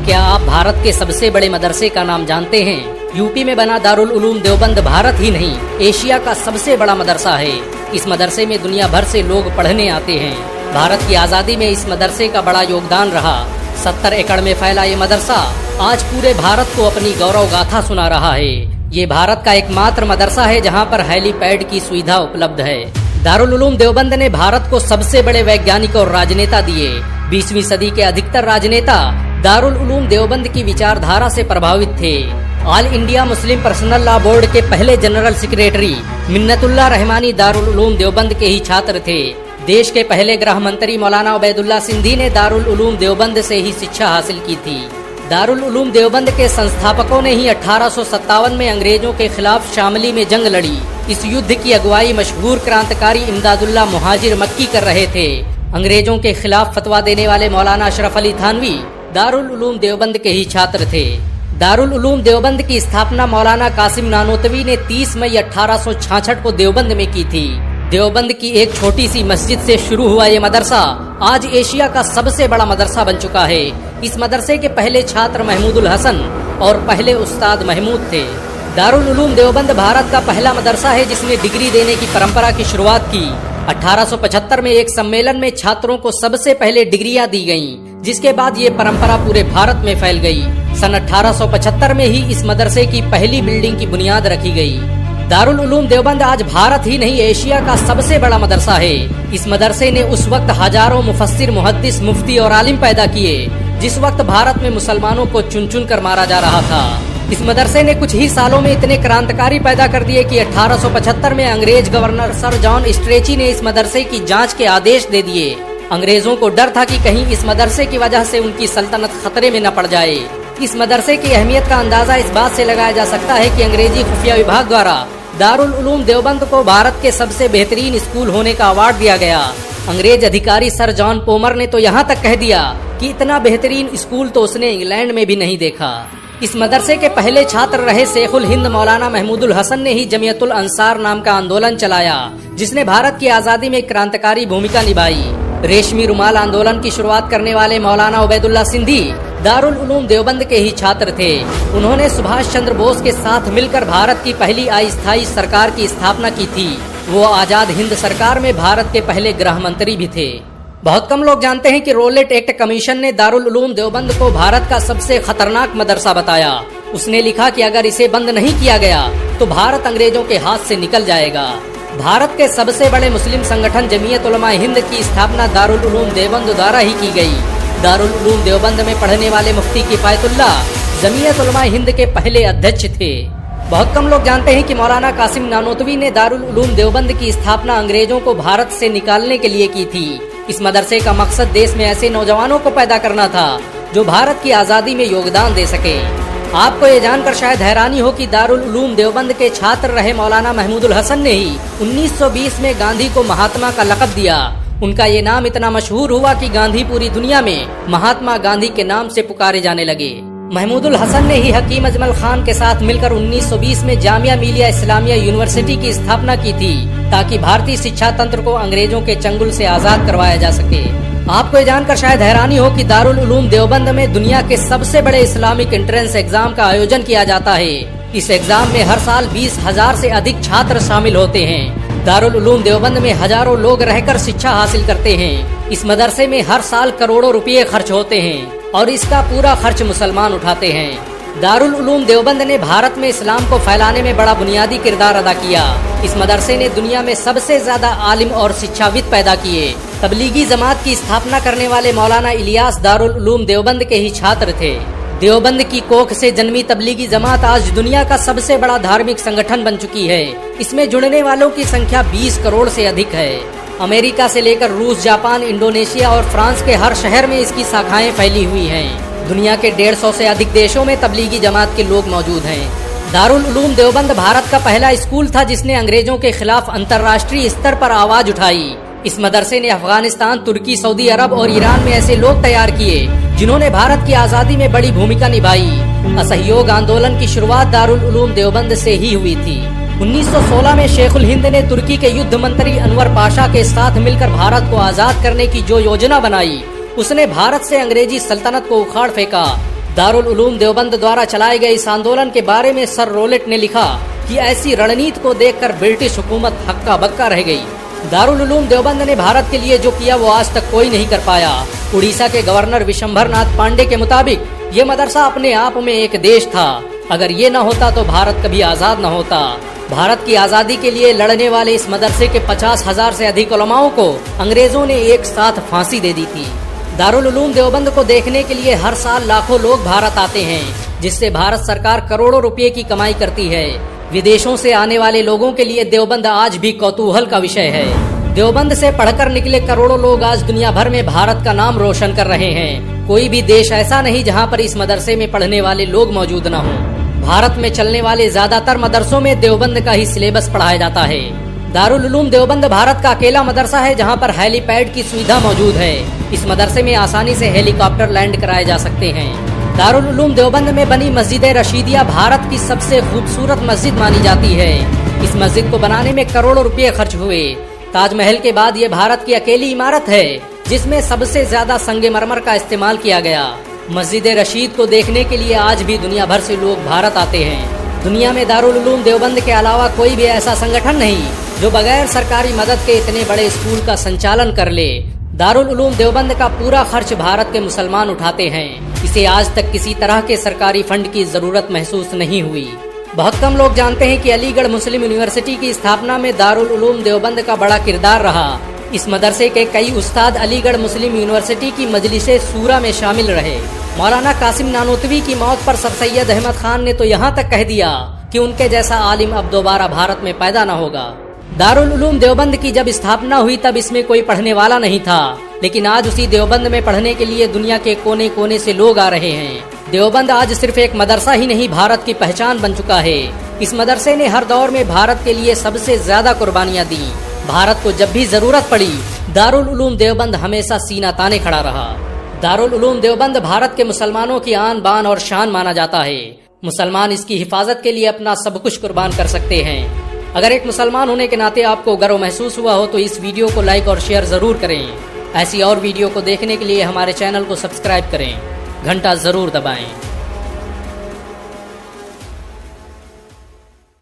क्या आप भारत के सबसे बड़े मदरसे का नाम जानते हैं? यूपी में बना दारुल उलूम देवबंद भारत ही नहीं, एशिया का सबसे बड़ा मदरसा है। इस मदरसे में दुनिया भर से लोग पढ़ने आते हैं। भारत की आज़ादी में इस मदरसे का बड़ा योगदान रहा। 70 एकड़ में फैला ये मदरसा आज पूरे भारत को अपनी गौरव गाथा सुना रहा है। ये भारत का एकमात्र मदरसा है जहाँ पर हेलीपैड की सुविधा उपलब्ध है। दारुल उलूम देवबंद ने भारत को सबसे बड़े वैज्ञानिक और राजनेता दिए। 20वीं सदी के अधिकतर राजनेता दारुल उलूम देवबंद की विचारधारा से प्रभावित थे। All India Muslim personal law board के पहले जनरल सेक्रेटरी मिन्नतुल्लाह रहमानी दारुल उलूम देवबंद के ही छात्र थे। देश के पहले गृह मंत्री मौलाना उबैदुल्लाह सिंधी ने दारुल उलूम देवबंद से ही शिक्षा हासिल की थी। दारुल उलूम देवबंद के संस्थापकों ने ही 1857 में अंग्रेजों के खिलाफ शामली में जंग लड़ी। इस युद्ध की अगुवाई मशहूर क्रांतिकारी इमदादुल्लाह मुहाजिर मक्की कर रहे थे। अंग्रेजों के खिलाफ फतवा देने वाले मौलाना अशरफ अली थानवी दारुल उलूम देवबंद के ही छात्र थे। दारुल उलूम देवबंद की स्थापना मौलाना कासिम नानोतवी ने 30 मई 1866 को देवबंद में की थी। देवबंद की एक छोटी सी मस्जिद से शुरू हुआ ये मदरसा आज एशिया का सबसे बड़ा मदरसा बन चुका है। इस मदरसे के पहले छात्र महमूदुल हसन और पहले उस्ताद महमूद थे। दारुल उलूम देवबंद भारत का पहला मदरसा है जिसने डिग्री देने की परंपरा की शुरुआत की। 1875 में एक सम्मेलन में छात्रों को सबसे पहले डिग्रियां दी गईं, जिसके बाद ये परंपरा पूरे भारत में फैल गई। सन 1875 में ही इस मदरसे की पहली बिल्डिंग की बुनियाद रखी गई। दारुल उलूम देवबंद आज भारत ही नहीं एशिया का सबसे बड़ा मदरसा है। इस मदरसे ने उस वक्त हजारों मुफस्सिर, मुहद्दिस, मुफ्ती और आलिम पैदा किए जिस वक्त भारत में मुसलमानों को चुन चुन कर मारा जा रहा था। इस मदरसे ने कुछ ही सालों में इतने क्रांतिकारी पैदा कर दिए कि 1875 में अंग्रेज गवर्नर सर जॉन स्ट्रेची ने इस मदरसे की जांच के आदेश दे दिए। अंग्रेजों को डर था कि कहीं इस मदरसे की वजह से उनकी सल्तनत खतरे में न पड़ जाए। इस मदरसे की अहमियत का अंदाजा इस बात से लगाया जा सकता है कि अंग्रेजी खुफिया विभाग द्वारा दारुल उलूम देवबंद को भारत के सबसे बेहतरीन स्कूल होने का अवार्ड दिया गया। अंग्रेज अधिकारी सर जॉन पोमर ने तो यहाँ तक कह दिया कि इतना बेहतरीन स्कूल तो उसने इंग्लैंड में भी नहीं देखा। इस मदरसे के पहले छात्र रहे शेखुल हिंद मौलाना महमूदुल हसन ने ही जमियतुल अंसार नाम का आंदोलन चलाया, जिसने भारत की आजादी में क्रांतिकारी भूमिका निभाई। रेशमी रुमाल आंदोलन की शुरुआत करने वाले मौलाना उबैदुल्लाह सिंधी दारुल उलूम देवबंद के ही छात्र थे। उन्होंने सुभाष चंद्र बोस के साथ मिलकर भारत की पहली अस्थायी सरकार की स्थापना की थी। वो आजाद हिंद सरकार में भारत के पहले गृह मंत्री भी थे। बहुत कम लोग जानते हैं कि रोलेट एक्ट कमीशन ने दारुल उलूम देवबंद को भारत का सबसे खतरनाक मदरसा बताया। उसने लिखा कि अगर इसे बंद नहीं किया गया तो भारत अंग्रेजों के हाथ से निकल जाएगा। भारत के सबसे बड़े मुस्लिम संगठन जमीयत उलमा हिंद की स्थापना दारुल उलूम देवबंद द्वारा ही की गई। दारुल उलूम देवबंद में पढ़ने वाले मुफ्ती किफायतुल्लाह जमीयत उलमा हिंद के पहले अध्यक्ष थे। बहुत कम लोग जानते हैं कि मौलाना कासिम नानोतवी ने दारुल उलूम देवबंद की स्थापना अंग्रेजों को भारत से निकालने के लिए की थी। इस मदरसे का मकसद देश में ऐसे नौजवानों को पैदा करना था जो भारत की आजादी में योगदान दे सके। आपको ये जानकर शायद हैरानी हो कि दारुल उलूम देवबंद के छात्र रहे मौलाना महमूदुल हसन ने ही 1920 में गांधी को महात्मा का लक़ब दिया। उनका ये नाम इतना मशहूर हुआ कि गांधी पूरी दुनिया में महात्मा गांधी के नाम से पुकारे जाने लगे। महमूदुल हसन ने ही हकीम अजमल खान के साथ मिलकर 1920 में जामिया मिलिया इस्लामिया यूनिवर्सिटी की स्थापना की थी, ताकि भारतीय शिक्षा तंत्र को अंग्रेजों के चंगुल से आजाद करवाया जा सके। आपको ये जानकर शायद हैरानी हो कि दारुल उलूम देवबंद में दुनिया के सबसे बड़े इस्लामिक एंट्रेंस एग्जाम का आयोजन किया जाता है। इस एग्जाम में हर साल 20,000 से अधिक छात्र शामिल होते हैं। दारुल उलूम देवबंद में हजारों लोग रहकर शिक्षा हासिल करते हैं। इस मदरसे में हर साल करोड़ों रुपये खर्च होते हैं और इसका पूरा खर्च मुसलमान उठाते हैं। दारुल उलूम देवबंद ने भारत में इस्लाम को फैलाने में बड़ा बुनियादी किरदार अदा किया। इस मदरसे ने दुनिया में सबसे ज्यादा आलिम और शिक्षाविद पैदा किए। तबलीगी जमात की स्थापना करने वाले मौलाना इलियास दारुल उलूम देवबंद के ही छात्र थे। देवबंद की कोख से जन्मी तबलीगी जमात आज दुनिया का सबसे बड़ा धार्मिक संगठन बन चुकी है। इसमें जुड़ने वालों की संख्या 20 करोड़ से अधिक है। अमेरिका से लेकर रूस, जापान, इंडोनेशिया और फ्रांस के हर शहर में इसकी शाखाएं फैली हुई हैं। दुनिया के 150 से अधिक देशों में तबलीगी जमात के लोग मौजूद हैं। दारुल उलूम देवबंद भारत का पहला स्कूल था जिसने अंग्रेजों के खिलाफ अंतर्राष्ट्रीय स्तर पर आवाज उठाई। इस मदरसे ने अफगानिस्तान, तुर्की, सऊदी अरब और ईरान में ऐसे लोग तैयार किए जिन्होंने भारत की आजादी में बड़ी भूमिका निभाई। असहयोग आंदोलन की शुरुआत दारुल उलूम देवबंद से ही हुई थी। 1916 में शेखुल हिंद ने तुर्की के युद्ध मंत्री अनवर पाशा के साथ मिलकर भारत को आजाद करने की जो योजना बनाई, उसने भारत से अंग्रेजी सल्तनत को उखाड़ फेंका। दारुल उलूम देवबंद द्वारा चलाए गए इस आंदोलन के बारे में सर रोलेट ने लिखा कि ऐसी रणनीति को देखकर ब्रिटिश हुकूमत हक्का बक्का रह गई। दारुल उलूम देवबंद ने भारत के लिए जो किया वो आज तक कोई नहीं कर पाया। उड़ीसा के गवर्नर विशंभरनाथ पांडे के मुताबिक ये मदरसा अपने आप में एक देश था। अगर ये न होता तो भारत कभी आजाद न होता। भारत की आजादी के लिए लड़ने वाले इस मदरसे के 50,000 से अधिक उलमाओं को अंग्रेजों ने एक साथ फांसी दे दी थी। दारुल उलूम देवबंद को देखने के लिए हर साल लाखों लोग भारत आते हैं, जिससे भारत सरकार करोड़ों रुपए की कमाई करती है। विदेशों से आने वाले लोगों के लिए देवबंद आज भी कौतूहल का विषय है। देवबंद से पढ़कर निकले करोड़ों लोग आज दुनिया भर में भारत का नाम रोशन कर रहे हैं। कोई भी देश ऐसा नहीं जहां पर इस मदरसे में पढ़ने वाले लोग मौजूद न हों। भारत में चलने वाले ज्यादातर मदरसों में देवबंद का ही सिलेबस पढ़ाया जाता है। दारुल उलूम देवबंद भारत का अकेला मदरसा है जहां पर हेलीपैड की सुविधा मौजूद है। इस मदरसे में आसानी से हेलीकॉप्टर लैंड कराए जा सकते हैं। दारुल उलूम देवबंद में बनी मस्जिद रशीदिया भारत की सबसे खूबसूरत मस्जिद मानी जाती है। इस मस्जिद को बनाने में करोड़ों रुपए खर्च हुए। ताजमहल के बाद ये भारत की अकेली इमारत है जिसमें सबसे ज्यादा संगमरमर का इस्तेमाल किया गया। मस्जिद रशीद को देखने के लिए आज भी दुनिया भर से लोग भारत आते हैं। दुनिया में दारुल उलूम देवबंद के अलावा कोई भी ऐसा संगठन नहीं जो बगैर सरकारी मदद के इतने बड़े स्कूल का संचालन कर ले। दारुल उलूम देवबंद का पूरा खर्च भारत के मुसलमान उठाते हैं। इसे आज तक किसी तरह के सरकारी फंड की जरूरत महसूस नहीं हुई। बहुत कम लोग जानते हैं कि अलीगढ़ मुस्लिम यूनिवर्सिटी की स्थापना में दारुल उलूम देवबंद का बड़ा किरदार रहा। इस मदरसे के कई उस्ताद अलीगढ़ मुस्लिम यूनिवर्सिटी की मजलिसे सूरा में शामिल रहे। मौलाना कासिम नानोतवी की मौत पर सर सैयद अहमद खान ने तो यहाँ तक कह दिया कि उनके जैसा आलिम अब दोबारा भारत में पैदा न होगा। दारुल उलूम देवबंद की जब स्थापना हुई तब इसमें कोई पढ़ने वाला नहीं था, लेकिन आज उसी देवबंद में पढ़ने के लिए दुनिया के कोने कोने से लोग आ रहे हैं। देवबंद आज सिर्फ एक मदरसा ही नहीं, भारत की पहचान बन चुका है। इस मदरसे ने हर दौर में भारत के लिए सबसे ज्यादा कुर्बानियां दी। भारत को जब भी जरूरत पड़ी दारुल उलूम देवबंद हमेशा सीना ताने खड़ा रहा। दारुल उलूम देवबंद भारत के मुसलमानों की आन बान और शान माना जाता है। मुसलमान इसकी हिफाजत के लिए अपना सब कुछ कुर्बान कर सकते हैं। अगर एक मुसलमान होने के नाते आपको गर्व महसूस हुआ हो तो इस वीडियो को लाइक और शेयर जरूर करें। ऐसी और वीडियो को देखने के लिए हमारे चैनल को सब्सक्राइब करें, घंटा जरूर दबाएं।